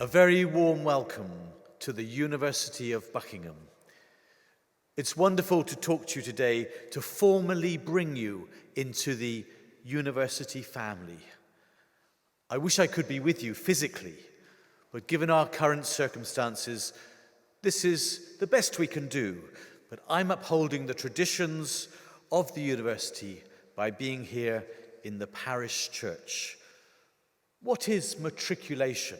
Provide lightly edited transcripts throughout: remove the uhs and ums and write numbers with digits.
A very warm welcome to the University of Buckingham. It's wonderful to talk to you today, to formally bring you into the university family. I wish I could be with you physically, but given our current circumstances, this is the best we can do. But I'm upholding the traditions of the university by being here in the parish church. What is matriculation?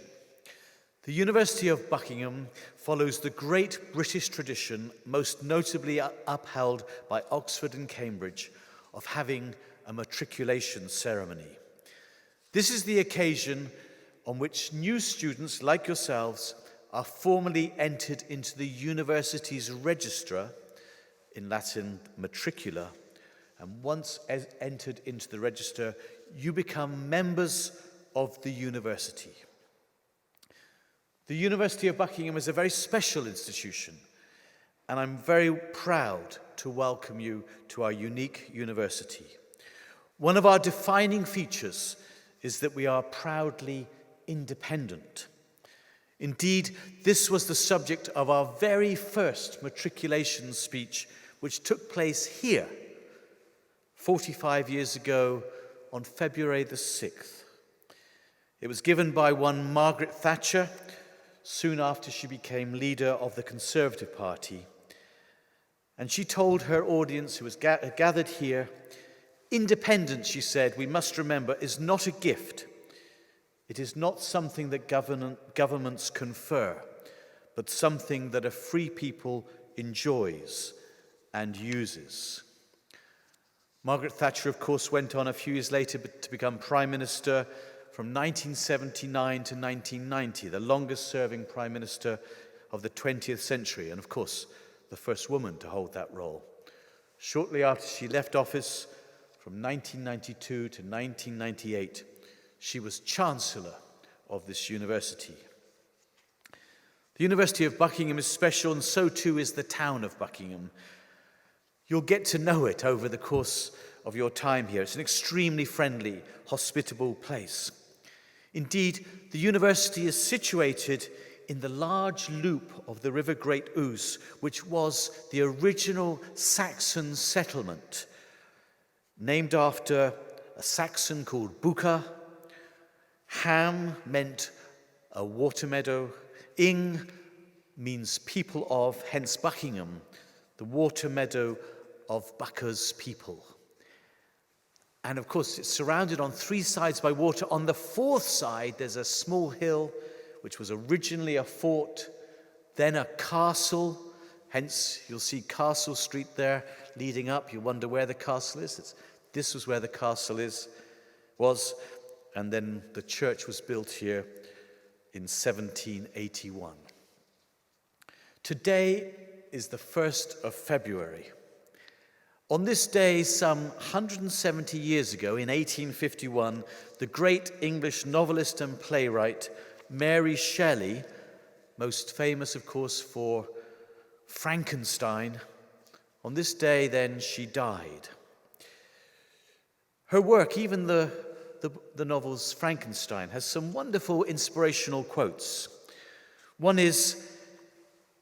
The University of Buckingham follows the great British tradition, most notably upheld by Oxford and Cambridge, of having a matriculation ceremony. This is the occasion on which new students like yourselves are formally entered into the university's registra, in Latin matricula, and once entered into the register, you become members of the university. The University of Buckingham is a very special institution, and I'm very proud to welcome you to our unique university. One of our defining features is that we are proudly independent. Indeed, this was the subject of our very first matriculation speech, which took place here 45 years ago on February the 6th. It was given by one Margaret Thatcher, soon after she became leader of the Conservative Party. And she told her audience who was gathered here, independence, she said, we must remember, is not a gift. It is not something that governments confer, but something that a free people enjoys and uses. Margaret Thatcher, of course, went on a few years later to become Prime Minister from 1979 to 1990, the longest-serving Prime Minister of the 20th century, and of course, the first woman to hold that role. Shortly after she left office, from 1992 to 1998, she was Chancellor of this university. The University of Buckingham is special, and so too is the town of Buckingham. You'll get to know it over the course of your time here. It's an extremely friendly, hospitable place. Indeed, the university is situated in the large loop of the River Great Ouse, which was the original Saxon settlement, named after a Saxon called Bucca. Ham meant a water meadow. Ing means people of, hence Buckingham, the water meadow of Bucca's people. And of course, it's surrounded on three sides by water. On the fourth side, there's a small hill, which was originally a fort, then a castle. Hence, you'll see Castle Street there leading up. You wonder where the castle is. This was where the castle was. And then the church was built here in 1781. Today is the 1st of February. On this day, some 170 years ago, in 1851, the great English novelist and playwright Mary Shelley, most famous, of course, for Frankenstein, on this day then she died. Her work, even the novel's Frankenstein, has some wonderful inspirational quotes. One is,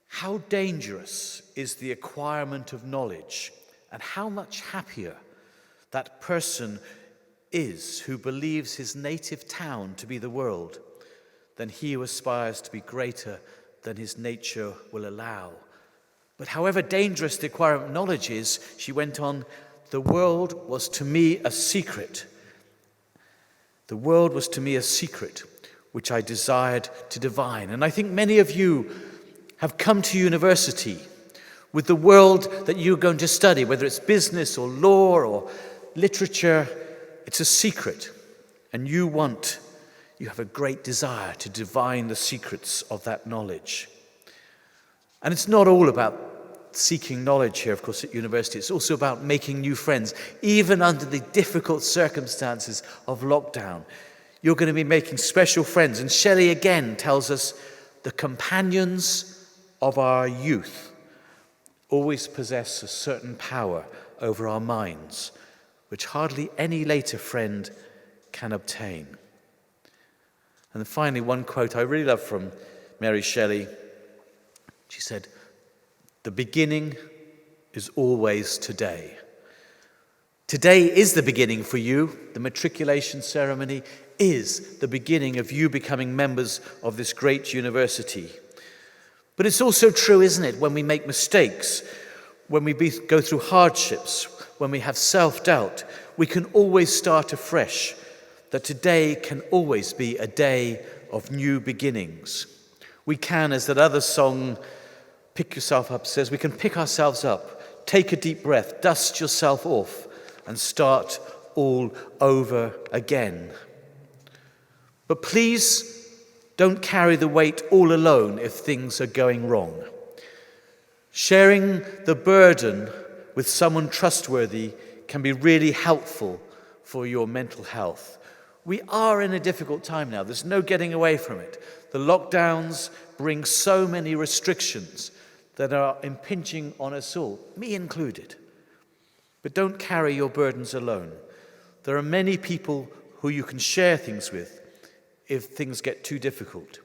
"How dangerous is the acquirement of knowledge, and how much happier that person is who believes his native town to be the world than he who aspires to be greater than his nature will allow. But however dangerous the acquirement of knowledge is," she went on, "the world was to me a secret. The world was to me a secret which I desired to divine." And I think many of you have come to university with the world that you're going to study, whether it's business or law or literature. It's a secret, and you have a great desire to divine the secrets of that knowledge. And it's not all about seeking knowledge here, of course, at university. It's also about making new friends, even under the difficult circumstances of lockdown. You're going to be making special friends. And Shelley again tells us the companions of our youth always possess a certain power over our minds, which hardly any later friend can obtain. And then finally, one quote I really love from Mary Shelley. She said, "The beginning is always today." Today is the beginning for you. The matriculation ceremony is the beginning of you becoming members of this great university. But it's also true, isn't it, when we make mistakes, when we go through hardships, when we have self-doubt, we can always start afresh, that today can always be a day of new beginnings. We can, as that other song, Pick Yourself Up, says, we can pick ourselves up, take a deep breath, dust yourself off, and start all over again. But please don't carry the weight all alone if things are going wrong. Sharing the burden with someone trustworthy can be really helpful for your mental health. We are in a difficult time now. There's no getting away from it. The lockdowns bring so many restrictions that are impinging on us all, me included. But don't carry your burdens alone. There are many people who you can share things with if things get too difficult.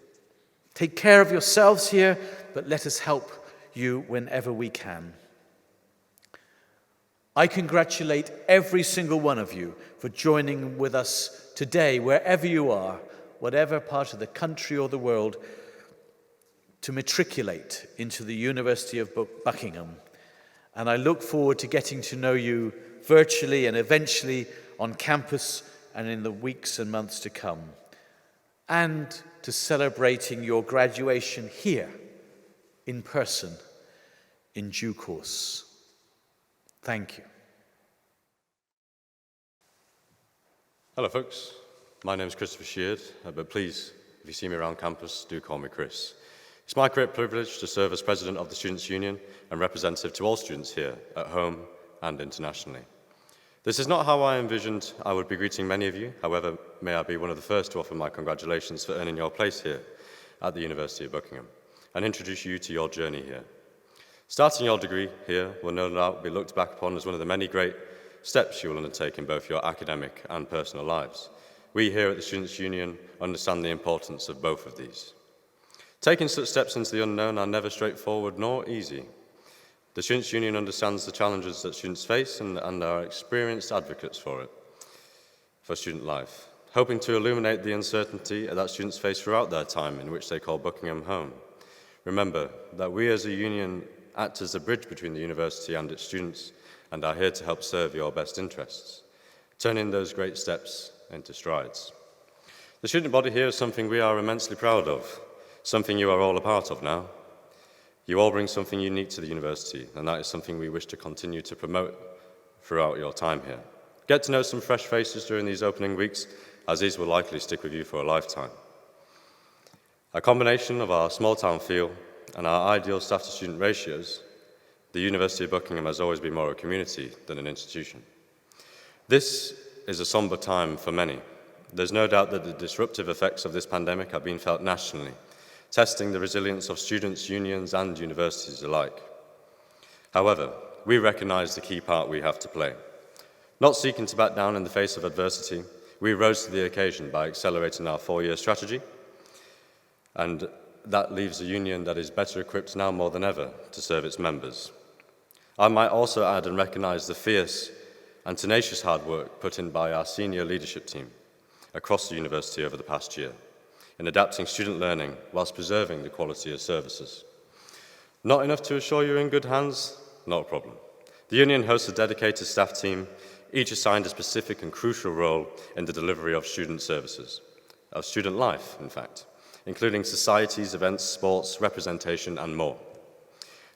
Take care of yourselves here, but let us help you whenever we can. I congratulate every single one of you for joining with us today, wherever you are, whatever part of the country or the world, to matriculate into the University of Buckingham. And I look forward to getting to know you virtually and eventually on campus and in the weeks and months to come, and to celebrating your graduation here in person in due course. Thank you. Hello folks, my name is Christopher Sheard, but please, if you see me around campus, do call me Chris. It's my great privilege to serve as President of the Students' Union and representative to all students here, at home and internationally. This is not how I envisioned I would be greeting many of you. However, may I be one of the first to offer my congratulations for earning your place here at the University of Buckingham and introduce you to your journey here. Starting your degree here will no doubt be looked back upon as one of the many great steps you will undertake in both your academic and personal lives. We here at the Students' Union understand the importance of both of these. Taking such steps into the unknown are never straightforward nor easy. The Students' Union understands the challenges that students face and are experienced advocates for student life, hoping to illuminate the uncertainty that students face throughout their time in which they call Buckingham home. Remember that we as a union act as a bridge between the university and its students and are here to help serve your best interests, turning those great steps into strides. The student body here is something we are immensely proud of, something you are all a part of now. You all bring something unique to the university, and that is something we wish to continue to promote throughout your time here. Get to know some fresh faces during these opening weeks, as these will likely stick with you for a lifetime. A combination of our small town feel and our ideal staff to student ratios, the University of Buckingham has always been more a community than an institution. This is a somber time for many. There's no doubt that the disruptive effects of this pandemic are being felt nationally, testing the resilience of students, unions, and universities alike. However, we recognize the key part we have to play. Not seeking to back down in the face of adversity, we rose to the occasion by accelerating our 4-year strategy, and that leaves a union that is better equipped now more than ever to serve its members. I might also add and recognize the fierce and tenacious hard work put in by our senior leadership team across the university over the past year in adapting student learning whilst preserving the quality of services. Not enough to assure you're in good hands? Not a problem. The union hosts a dedicated staff team, each assigned a specific and crucial role in the delivery of student services, of student life, in fact, including societies, events, sports, representation, and more.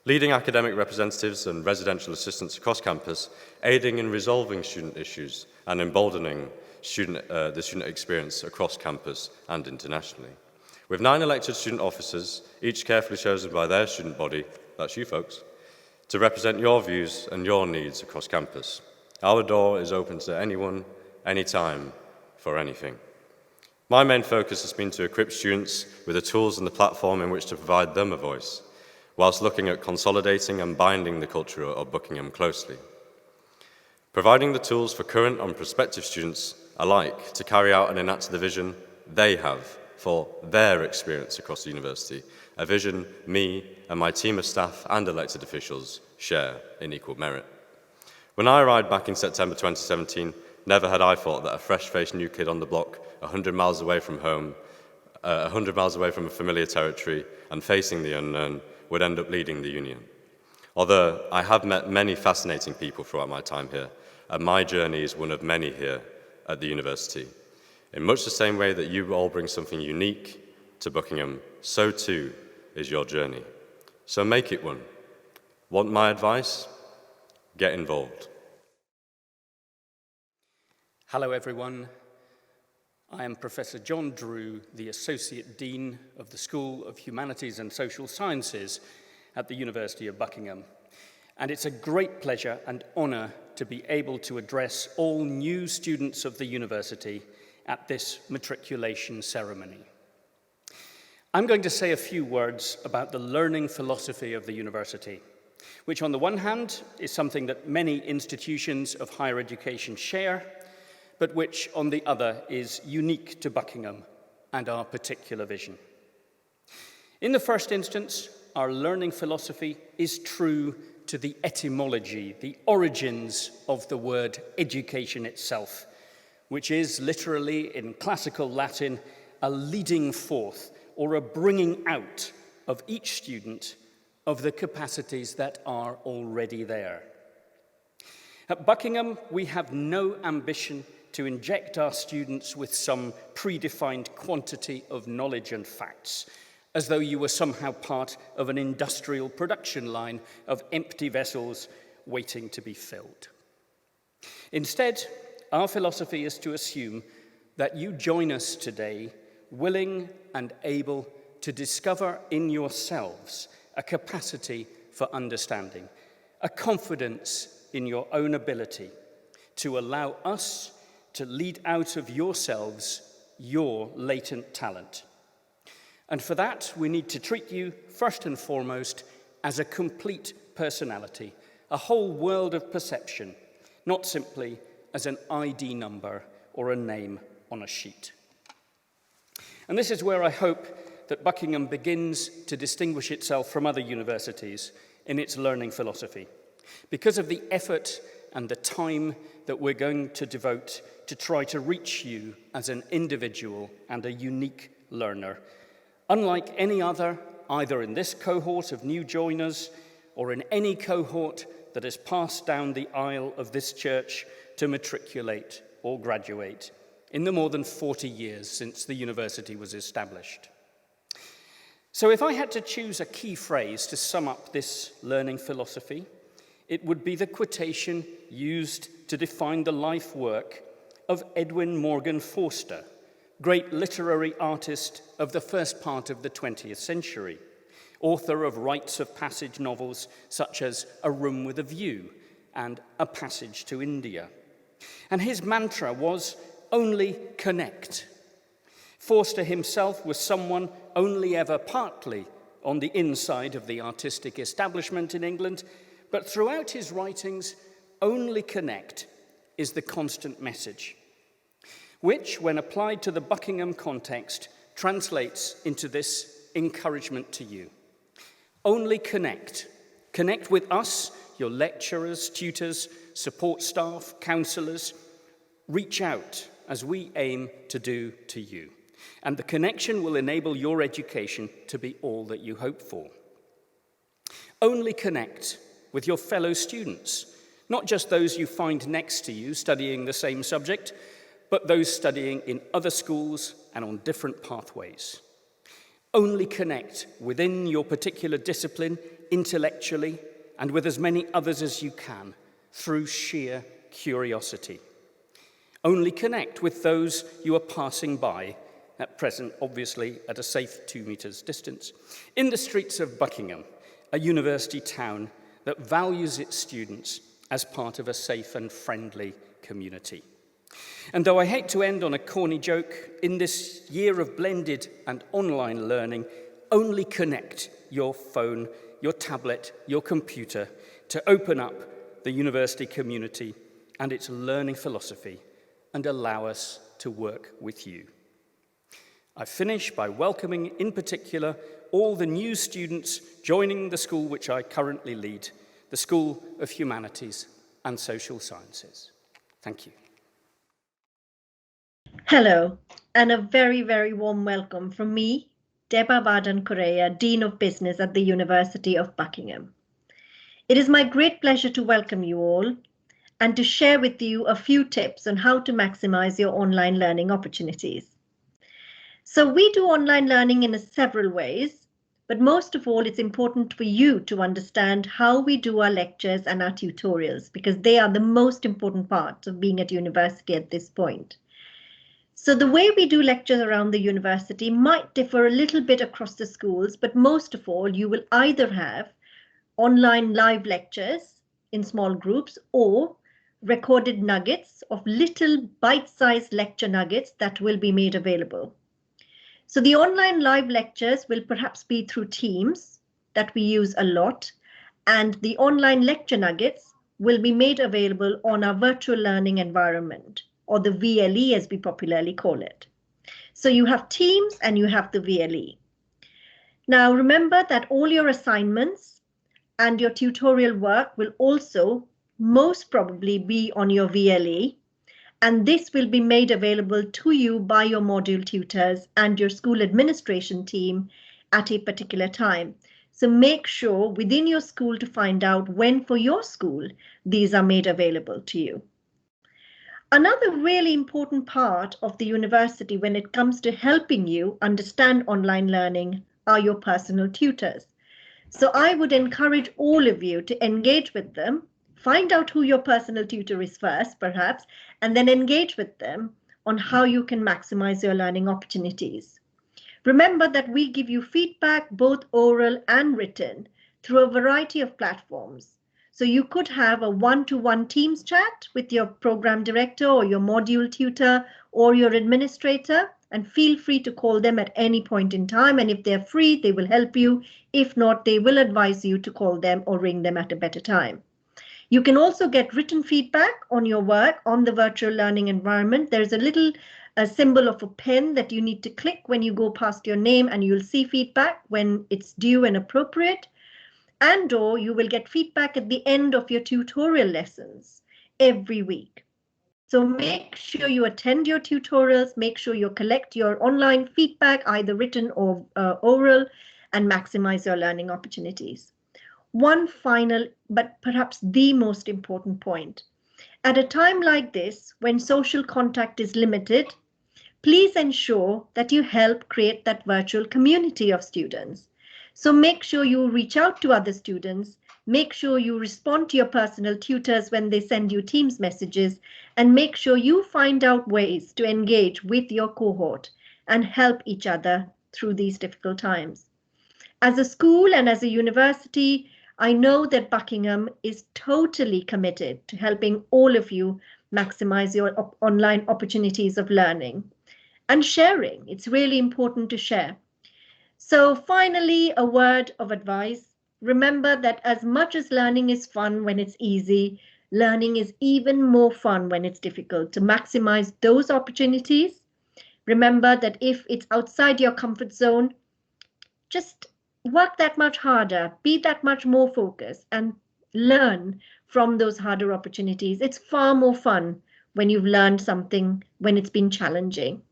Leading academic representatives and residential assistants across campus, aiding in resolving student issues and emboldening the student experience across campus and internationally. With 9 elected student officers, each carefully chosen by their student body, that's you folks, to represent your views and your needs across campus. Our door is open to anyone, anytime, for anything. My main focus has been to equip students with the tools and the platform in which to provide them a voice, whilst looking at consolidating and binding the culture of Buckingham closely. Providing the tools for current and prospective students alike to carry out and enact the vision they have for their experience across the university, a vision me and my team of staff and elected officials share in equal merit. When I arrived back in September 2017, never had I thought that a fresh-faced new kid on the block, 100 miles away from home, 100 miles away from a familiar territory and facing the unknown, would end up leading the union. Although I have met many fascinating people throughout my time here, and my journey is one of many here at the university. In much the same way that you all bring something unique to Buckingham, so too is your journey. So make it one. Want my advice? Get involved. Hello, everyone. I am Professor John Drew, the Associate Dean of the School of Humanities and Social Sciences at the University of Buckingham. And it's a great pleasure and honour to be able to address all new students of the university at this matriculation ceremony. I'm going to say a few words about the learning philosophy of the university, which on the one hand is something that many institutions of higher education share, but which on the other is unique to Buckingham and our particular vision. In the first instance, our learning philosophy is true to the etymology, the origins of the word education itself, which is literally, in classical Latin, a leading forth or a bringing out of each student of the capacities that are already there. At Buckingham, we have no ambition to inject our students with some predefined quantity of knowledge and facts, as though you were somehow part of an industrial production line of empty vessels waiting to be filled. Instead, our philosophy is to assume that you join us today willing and able to discover in yourselves a capacity for understanding, a confidence in your own ability to allow us to lead out of yourselves your latent talent. And for that, we need to treat you, first and foremost, as a complete personality, a whole world of perception, not simply as an ID number or a name on a sheet. And this is where I hope that Buckingham begins to distinguish itself from other universities in its learning philosophy, because of the effort and the time that we're going to devote to try to reach you as an individual and a unique learner, unlike any other, either in this cohort of new joiners or in any cohort that has passed down the aisle of this church to matriculate or graduate in the more than 40 years since the university was established. So if I had to choose a key phrase to sum up this learning philosophy, it would be the quotation used to define the life work of Edwin Morgan Forster, great literary artist of the first part of the 20th century, author of rites of passage novels such as A Room with a View and A Passage to India. And his mantra was, only connect. Forster himself was someone only ever partly on the inside of the artistic establishment in England, but throughout his writings, only connect is the constant message, which, when applied to the Buckingham context, translates into this encouragement to you. Only connect. Connect with us, your lecturers, tutors, support staff, counsellors. Reach out as we aim to do to you. And the connection will enable your education to be all that you hope for. Only connect with your fellow students, not just those you find next to you studying the same subject, but those studying in other schools and on different pathways. Only connect within your particular discipline intellectually and with as many others as you can through sheer curiosity. Only connect with those you are passing by, at present obviously at a safe 2 meters distance, in the streets of Buckingham, a university town that values its students as part of a safe and friendly community. And though I hate to end on a corny joke, in this year of blended and online learning, only connect your phone, your tablet, your computer to open up the university community and its learning philosophy and allow us to work with you. I finish by welcoming, in particular, all the new students joining the school which I currently lead, the School of Humanities and Social Sciences. Thank you. Hello, and a very, very warm welcome from me, Deba Badan-Correa, Dean of Business at the University of Buckingham. It is my great pleasure to welcome you all and to share with you a few tips on how to maximize your online learning opportunities. So we do online learning in several ways, but most of all, it's important for you to understand how we do our lectures and our tutorials, because they are the most important parts of being at university at this point. So the way we do lectures around the university might differ a little bit across the schools, but most of all, you will either have online live lectures in small groups or recorded nuggets of little bite-sized lecture nuggets that will be made available. So the online live lectures will perhaps be through Teams that we use a lot, and the online lecture nuggets will be made available on our virtual learning environment, or the VLE as we popularly call it. So you have Teams and you have the VLE. Now remember that all your assignments and your tutorial work will also most probably be on your VLE, and this will be made available to you by your module tutors and your school administration team at a particular time. So make sure within your school to find out when for your school these are made available to you. Another really important part of the university when it comes to helping you understand online learning are your personal tutors. So I would encourage all of you to engage with them, find out who your personal tutor is first, perhaps, and then engage with them on how you can maximize your learning opportunities. Remember that we give you feedback, both oral and written, through a variety of platforms. So you could have a one-to-one Teams chat with your program director or your module tutor or your administrator, and feel free to call them at any point in time. And if they're free, they will help you. If not, they will advise you to call them or ring them at a better time. You can also get written feedback on your work on the virtual learning environment. There's a little symbol of a pen that you need to click when you go past your name, and you'll see feedback when it's due and appropriate. And or you will get feedback at the end of your tutorial lessons every week. So make sure you attend your tutorials, make sure you collect your online feedback, either written or oral, and maximize your learning opportunities. One final, but perhaps the most important point. At a time like this, when social contact is limited, please ensure that you help create that virtual community of students. So make sure you reach out to other students, make sure you respond to your personal tutors when they send you Teams messages, and make sure you find out ways to engage with your cohort and help each other through these difficult times. As a school and as a university, I know that Buckingham is totally committed to helping all of you maximize your online opportunities of learning and sharing. It's really important to share. So finally, a word of advice. Remember that as much as learning is fun when it's easy, learning is even more fun when it's difficult. To maximize those opportunities, remember that if it's outside your comfort zone, just work that much harder, be that much more focused, and learn from those harder opportunities. It's far more fun when you've learned something, when it's been challenging.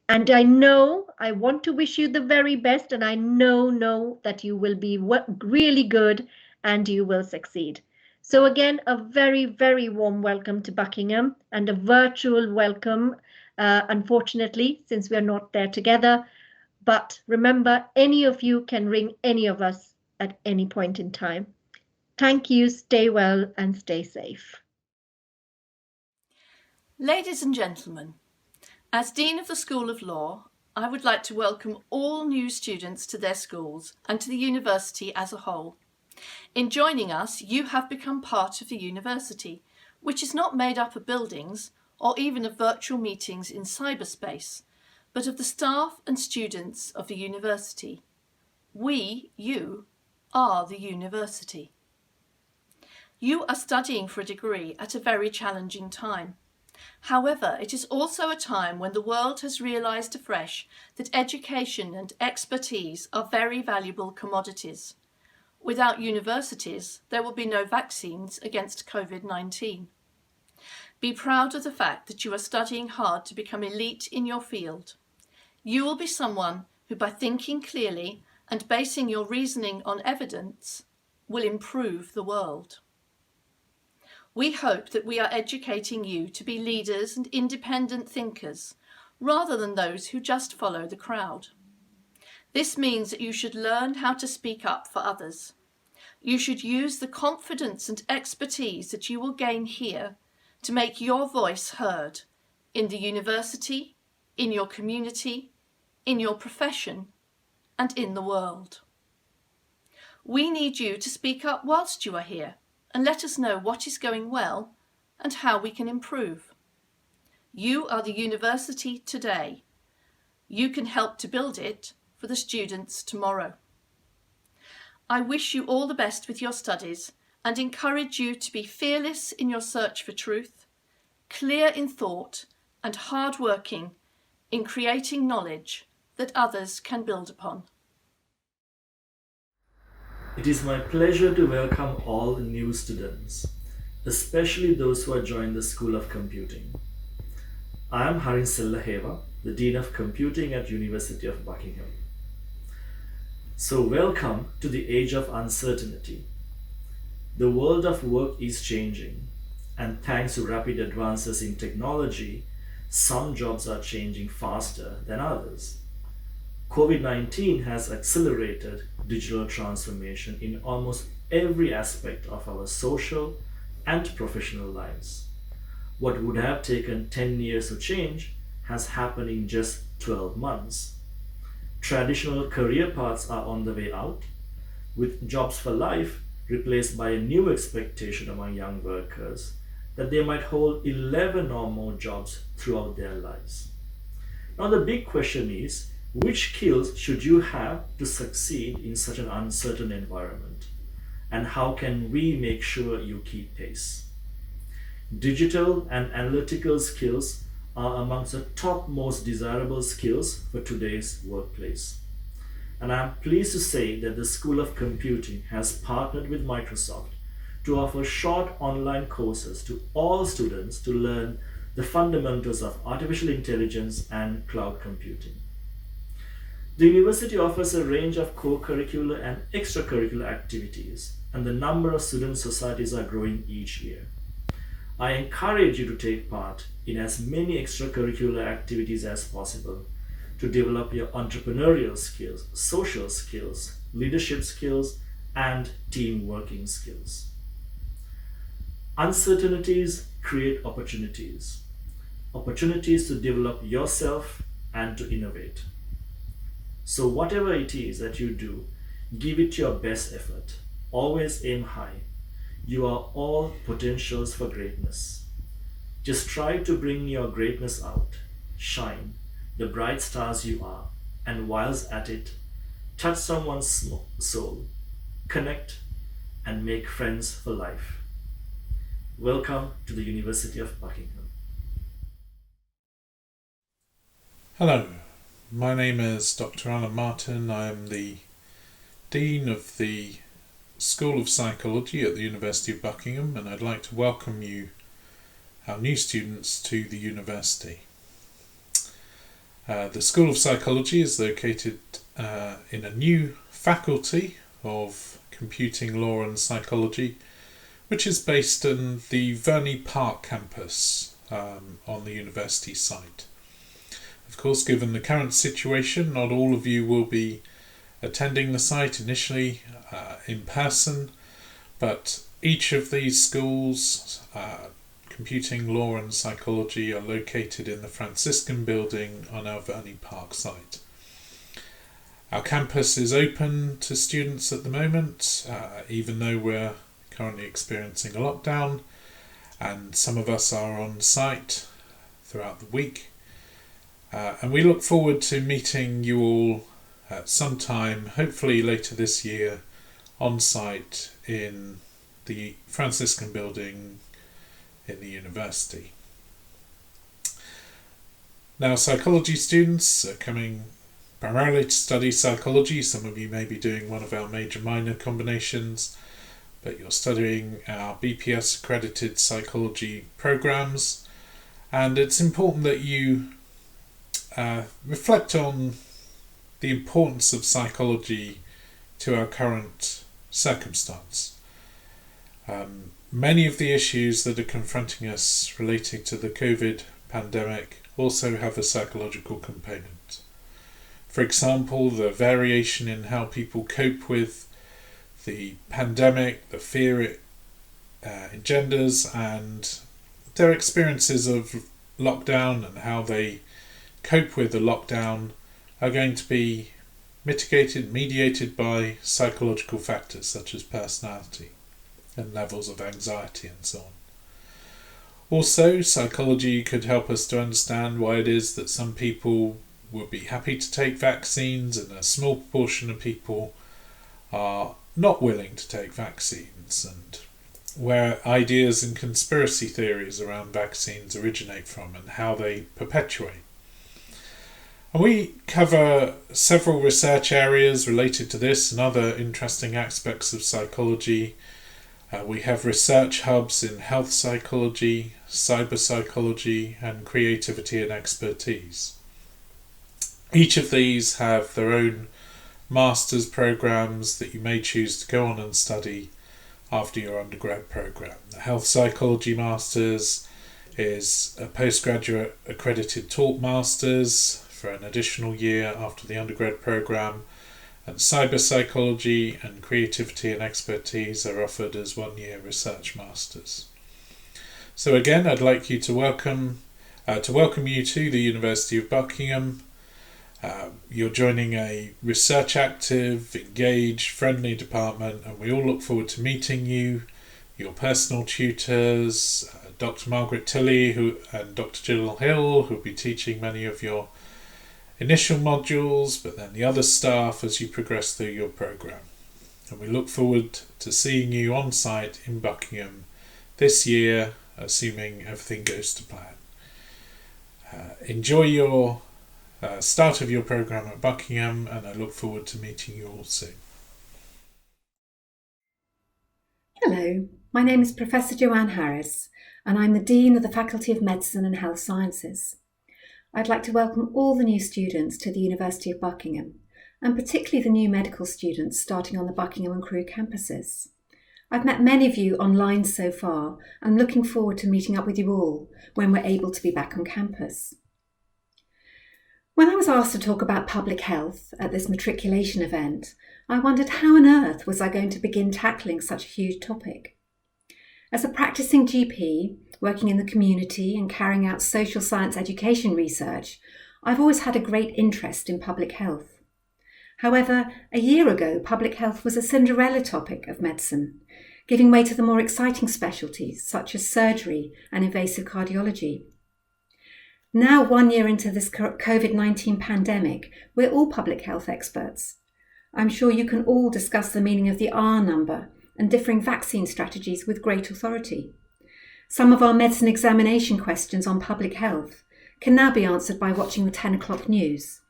And I want to wish you the very best, and I know that you will be really good and you will succeed. So again, a very, very warm welcome to Buckingham, and a virtual welcome, unfortunately, since we are not there together. But remember, any of you can ring any of us at any point in time. Thank you, stay well and stay safe. Ladies and gentlemen, as Dean of the School of Law, I would like to welcome all new students to their schools and to the university as a whole. In joining us, you have become part of the university, which is not made up of buildings or even of virtual meetings in cyberspace, but of the staff and students of the university. You, are the university. You are studying for a degree at a very challenging time. However, it is also a time when the world has realised afresh that education and expertise are very valuable commodities. Without universities, there will be no vaccines against COVID-19. Be proud of the fact that you are studying hard to become elite in your field. You will be someone who, by thinking clearly and basing your reasoning on evidence, will improve the world. We hope that we are educating you to be leaders and independent thinkers, rather than those who just follow the crowd. This means that you should learn how to speak up for others. You should use the confidence and expertise that you will gain here to make your voice heard in the university, in your community, in your profession, and in the world. We need you to speak up whilst you are here and let us know what is going well and how we can improve. You are the university today. You can help to build it for the students tomorrow. I wish you all the best with your studies and encourage you to be fearless in your search for truth, clear in thought and hard-working in creating knowledge that others can build upon. It is my pleasure to welcome all new students, especially those who are joining the School of Computing. I am Harin Sellaheva, the Dean of Computing at University of Buckingham. So welcome to the age of uncertainty. The world of work is changing, and thanks to rapid advances in technology, some jobs are changing faster than others. COVID-19 has accelerated digital transformation in almost every aspect of our social and professional lives. What would have taken 10 years to change has happened in just 12 months. Traditional career paths are on the way out, with jobs for life replaced by a new expectation among young workers that they might hold 11 or more jobs throughout their lives. Now the big question is, which skills should you have to succeed in such an uncertain environment? And how can we make sure you keep pace? Digital and analytical skills are amongst the top most desirable skills for today's workplace. And I'm pleased to say that the School of Computing has partnered with Microsoft to offer short online courses to all students to learn the fundamentals of artificial intelligence and cloud computing. The university offers a range of co-curricular and extracurricular activities, and the number of student societies are growing each year. I encourage you to take part in as many extracurricular activities as possible to develop your entrepreneurial skills, social skills, leadership skills, and team working skills. Uncertainties create opportunities. Opportunities to develop yourself and to innovate. So whatever it is that you do, give it your best effort. Always aim high. You are all potentials for greatness. Just try to bring your greatness out. Shine, the bright stars you are, and whilst at it, touch someone's soul, connect, and make friends for life. Welcome to the University of Buckingham. Hello, my name is Dr. Alan Martin. I am the Dean of the School of Psychology at the University of Buckingham, and I'd like to welcome you, our new students, to the university. The School of Psychology is located in a new faculty of Computing, Law and Psychology, which is based in the Verney Park campus on the university site. Of course, given the current situation, not all of you will be attending the site initially in person, but each of these schools, Computing, Law and Psychology, are located in the Franciscan building on our Verney Park site. Our campus is open to students at the moment, even though we're currently experiencing a lockdown, and some of us are on site throughout the week. And we look forward to meeting you all at some time, hopefully later this year, on site in the Franciscan building in the university. Now, psychology students are coming primarily to study psychology. Some of you may be doing one of our major minor combinations, but you're studying our BPS accredited psychology programs, and it's important that you reflect on the importance of psychology to our current circumstance. Many of the issues that are confronting us relating to the COVID pandemic also have a psychological component. For example, the variation in how people cope with the pandemic, the fear it engenders, and their experiences of lockdown and how they cope with the lockdown are going to be mediated by psychological factors such as personality and levels of anxiety and so on. Also, psychology could help us to understand why it is that some people would be happy to take vaccines and a small proportion of people are not willing to take vaccines, and where ideas and conspiracy theories around vaccines originate from and how they perpetuate. And we cover several research areas related to this and other interesting aspects of psychology. We have research hubs in health psychology, cyber psychology, and creativity and expertise. Each of these have their own master's programs that you may choose to go on and study after your undergrad program. The Health Psychology Masters is a postgraduate accredited taught masters for an additional year after the undergrad program, and Cyber Psychology and Creativity and Expertise are offered as 1-year research masters. So again, I'd like you to welcome you to the University of Buckingham. You're joining a research active, engaged, friendly department, and we all look forward to meeting you, your personal tutors, Dr. Margaret Tilley and Dr. Jill Hill, who will be teaching many of your initial modules, but then the other staff as you progress through your program. And we look forward to seeing you on site in Buckingham this year, assuming everything goes to plan. Enjoy your start of your program at Buckingham, and I look forward to meeting you all soon. Hello, my name is Professor Joanne Harris, and I'm the Dean of the Faculty of Medicine and Health Sciences. I'd like to welcome all the new students to the University of Buckingham, and particularly the new medical students starting on the Buckingham and Crewe campuses. I've met many of you online so far, and I'm looking forward to meeting up with you all when we're able to be back on campus. When I was asked to talk about public health at this matriculation event, I wondered how on earth was I going to begin tackling such a huge topic. As a practicing GP, working in the community and carrying out social science education research, I've always had a great interest in public health. However, a year ago, public health was a Cinderella topic of medicine, giving way to the more exciting specialties such as surgery and invasive cardiology. Now, 1 year into this COVID-19 pandemic, we're all public health experts. I'm sure you can all discuss the meaning of the R number and differing vaccine strategies with great authority. Some of our medicine examination questions on public health can now be answered by watching the 10 o'clock news.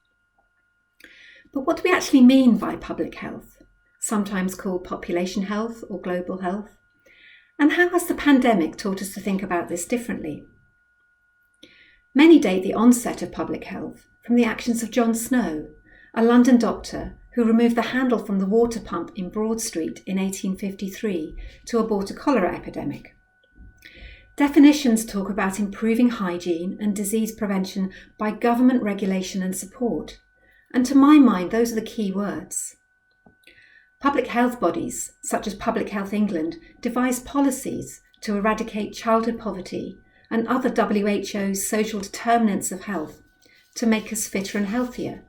But what do we actually mean by public health, sometimes called population health or global health? And how has the pandemic taught us to think about this differently? Many date the onset of public health from the actions of John Snow, a London doctor who removed the handle from the water pump in Broad Street in 1853 to abort a cholera epidemic. Definitions talk about improving hygiene and disease prevention by government regulation and support, and to my mind, those are the key words. Public health bodies, such as Public Health England, devise policies to eradicate childhood poverty and other WHO's social determinants of health to make us fitter and healthier.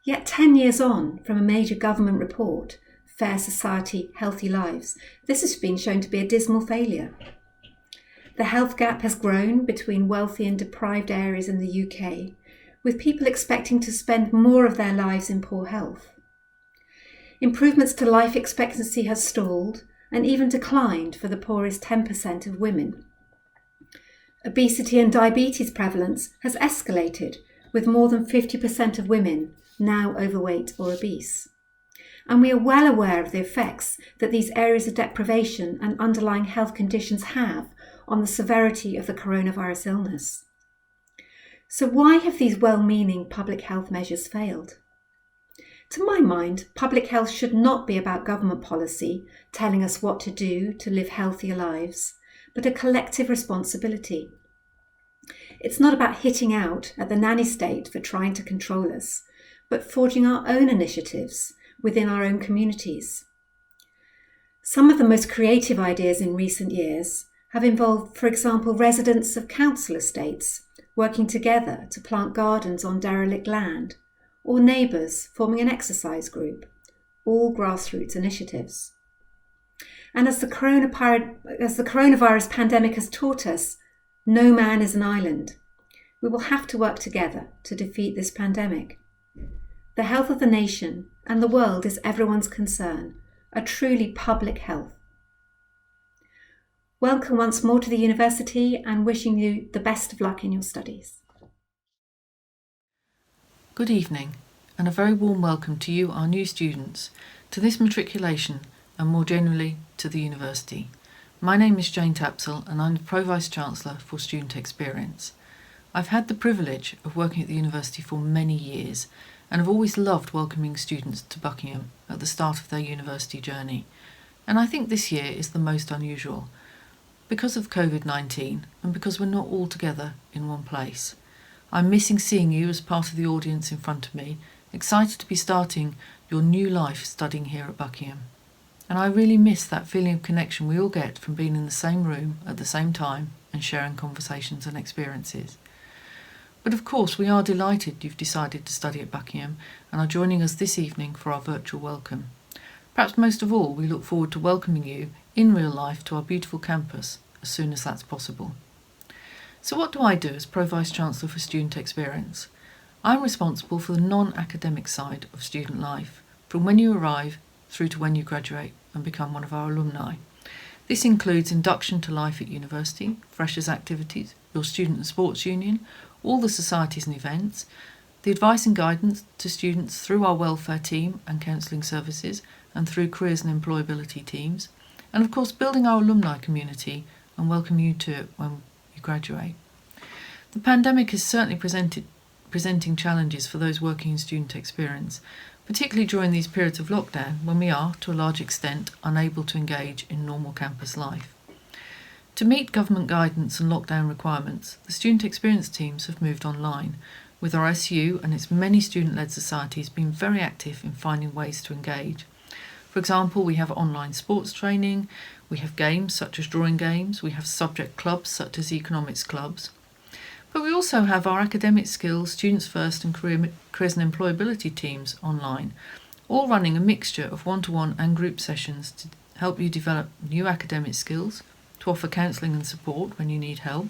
Yet 10 years on from a major government report, Fair Society, Healthy Lives, this has been shown to be a dismal failure. The health gap has grown between wealthy and deprived areas in the UK, with people expecting to spend more of their lives in poor health. Improvements to life expectancy has stalled and even declined for the poorest 10% of women. Obesity and diabetes prevalence has escalated, with more than 50% of women now overweight or obese. And we are well aware of the effects that these areas of deprivation and underlying health conditions have on the severity of the coronavirus illness. So why have these well-meaning public health measures failed? To my mind, public health should not be about government policy telling us what to do to live healthier lives, but a collective responsibility. It's not about hitting out at the nanny state for trying to control us, but forging our own initiatives within our own communities. Some of the most creative ideas in recent years have involved, for example, residents of council estates working together to plant gardens on derelict land, or neighbours forming an exercise group, all grassroots initiatives. And as the coronavirus pandemic has taught us, no man is an island. We will have to work together to defeat this pandemic. The health of the nation and the world is everyone's concern, a truly public health. Welcome once more to the university and wishing you the best of luck in your studies. Good evening, and a very warm welcome to you, our new students, to this matriculation and more generally to the university. My name is Jane Tapsell and I'm the Pro-Vice-Chancellor for Student Experience. I've had the privilege of working at the university for many years and have always loved welcoming students to Buckingham at the start of their university journey. And I think this year is the most unusual because of COVID-19 and because we're not all together in one place. I'm missing seeing you as part of the audience in front of me, excited to be starting your new life studying here at Buckingham. And I really miss that feeling of connection we all get from being in the same room at the same time and sharing conversations and experiences. But of course, we are delighted you've decided to study at Buckingham and are joining us this evening for our virtual welcome. Perhaps most of all, we look forward to welcoming you in real life to our beautiful campus as soon as that's possible. So what do I do as Pro-Vice-Chancellor for Student Experience? I'm responsible for the non-academic side of student life, from when you arrive through to when you graduate and become one of our alumni. This includes induction to life at university, freshers' activities, your student and sports union, all the societies and events, the advice and guidance to students through our welfare team and counselling services and through careers and employability teams, and of course building our alumni community and welcome you to it when you graduate. The pandemic is certainly presenting challenges for those working in student experience, particularly during these periods of lockdown when we are, to a large extent, unable to engage in normal campus life. To meet government guidance and lockdown requirements, the student experience teams have moved online, with our SU and its many student-led societies being very active in finding ways to engage. For example, we have online sports training, we have games such as drawing games, we have subject clubs such as economics clubs. But we also have our academic skills, Students First and careers and employability teams online, all running a mixture of one-to-one and group sessions to help you develop new academic skills, to offer counselling and support when you need help,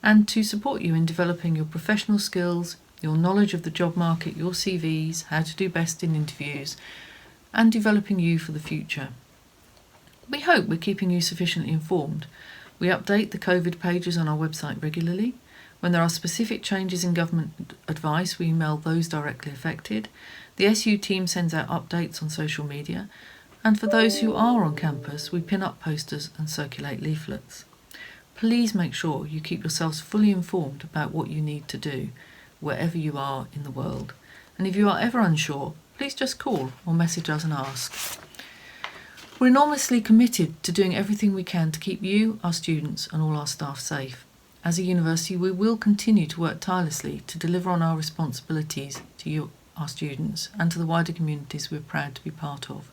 and to support you in developing your professional skills, your knowledge of the job market, your CVs, how to do best in interviews, and developing you for the future. We hope we're keeping you sufficiently informed. We update the COVID pages on our website regularly. When there are specific changes in government advice, we email those directly affected. The SU team sends out updates on social media. And for those who are on campus, we pin up posters and circulate leaflets. Please make sure you keep yourselves fully informed about what you need to do, wherever you are in the world. And if you are ever unsure, please just call or message us and ask. We're enormously committed to doing everything we can to keep you, our students, and all our staff safe. As a university, we will continue to work tirelessly to deliver on our responsibilities to you, our students, and to the wider communities we're proud to be part of.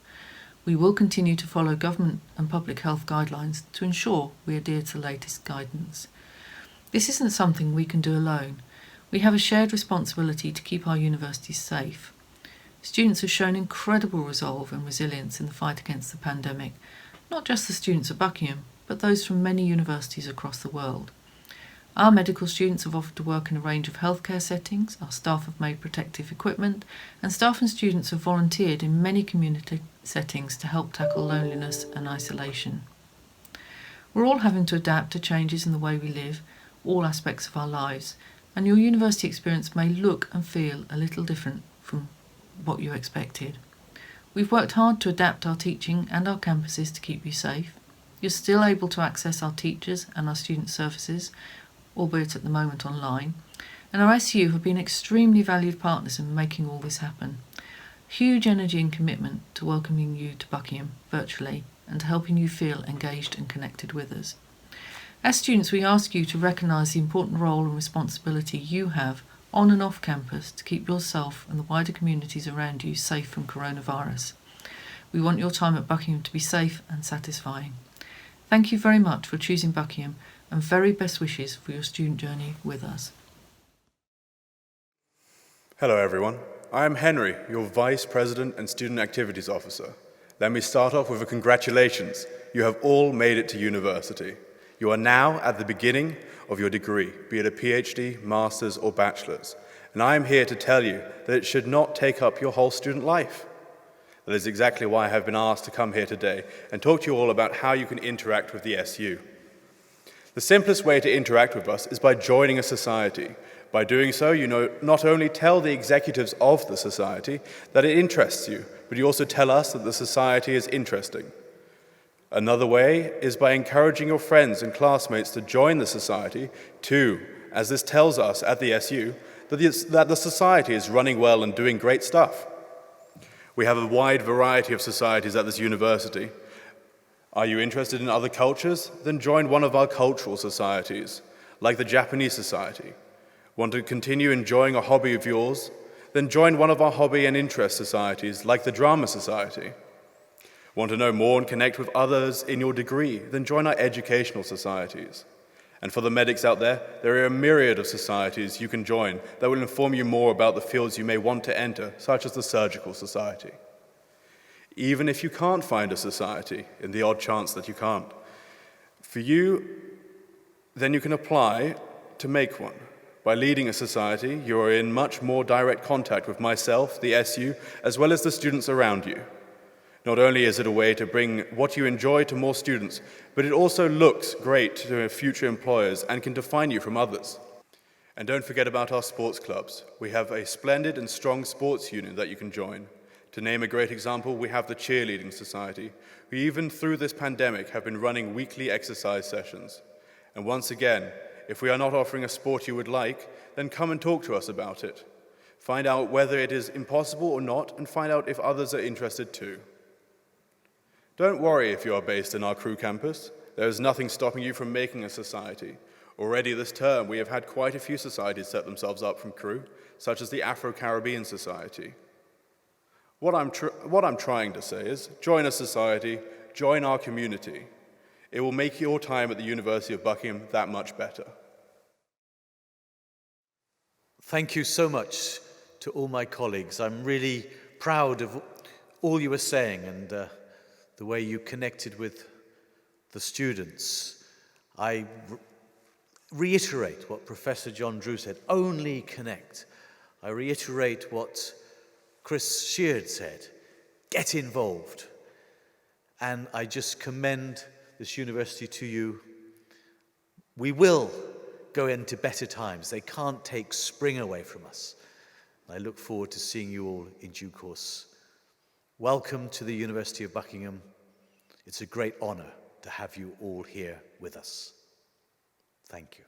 We will continue to follow government and public health guidelines to ensure we adhere to the latest guidance. This isn't something we can do alone. We have a shared responsibility to keep our universities safe. Students have shown incredible resolve and resilience in the fight against the pandemic, not just the students at Buckingham, but those from many universities across the world. Our medical students have offered to work in a range of healthcare settings, our staff have made protective equipment, and staff and students have volunteered in many community settings to help tackle loneliness and isolation. We're all having to adapt to changes in the way we live, all aspects of our lives, and your university experience may look and feel a little different from what you expected. We've worked hard to adapt our teaching and our campuses to keep you safe. You're still able to access our teachers and our student services, albeit at the moment online, and our SU have been extremely valued partners in making all this happen. Huge energy and commitment to welcoming you to Buckingham virtually and to helping you feel engaged and connected with us. As students, we ask you to recognise the important role and responsibility you have on and off campus to keep yourself and the wider communities around you safe from coronavirus. We want your time at Buckingham to be safe and satisfying. Thank you very much for choosing Buckingham, and very best wishes for your student journey with us. Hello everyone, I am Henry, your Vice President and Student Activities Officer. Let me start off with a congratulations. You have all made it to university. You are now at the beginning of your degree, be it a PhD, Master's or Bachelor's. And I am here to tell you that it should not take up your whole student life. That is exactly why I have been asked to come here today and talk to you all about how you can interact with the SU. The simplest way to interact with us is by joining a society. By doing so, you not only tell the executives of the society that it interests you, but you also tell us that the society is interesting. Another way is by encouraging your friends and classmates to join the society too, as this tells us at the SU that the society is running well and doing great stuff. We have a wide variety of societies at this university. Are you interested in other cultures? Then join one of our cultural societies, like the Japanese Society. Want to continue enjoying a hobby of yours? Then join one of our hobby and interest societies, like the Drama Society. Want to know more and connect with others in your degree? Then join our educational societies. And for the medics out there are a myriad of societies you can join that will inform you more about the fields you may want to enter, such as the Surgical Society. Even if you can't find a society, in the odd chance that you can't, for you, then you can apply to make one. By leading a society, you are in much more direct contact with myself, the SU, as well as the students around you. Not only is it a way to bring what you enjoy to more students, but it also looks great to future employers and can define you from others. And don't forget about our sports clubs. We have a splendid and strong sports union that you can join. To name a great example, we have the Cheerleading Society, who even through this pandemic have been running weekly exercise sessions. And once again, if we are not offering a sport you would like, then come and talk to us about it. Find out whether it is impossible or not, and find out if others are interested too. Don't worry if you are based in our Crewe campus. There is nothing stopping you from making a society. Already this term, we have had quite a few societies set themselves up from Crewe, such as the Afro-Caribbean Society. What I'm trying to say is, join a society, join our community. It will make your time at the University of Buckingham that much better. Thank you so much to all my colleagues. I'm really proud of all you were saying and the way you connected with the students. I reiterate what Professor John Drew said, only connect. I reiterate what Chris Sheard said, get involved. And I just commend this university to you. We will go into better times. They can't take spring away from us. I look forward to seeing you all in due course. Welcome to the University of Buckingham. It's a great honor to have you all here with us. Thank you.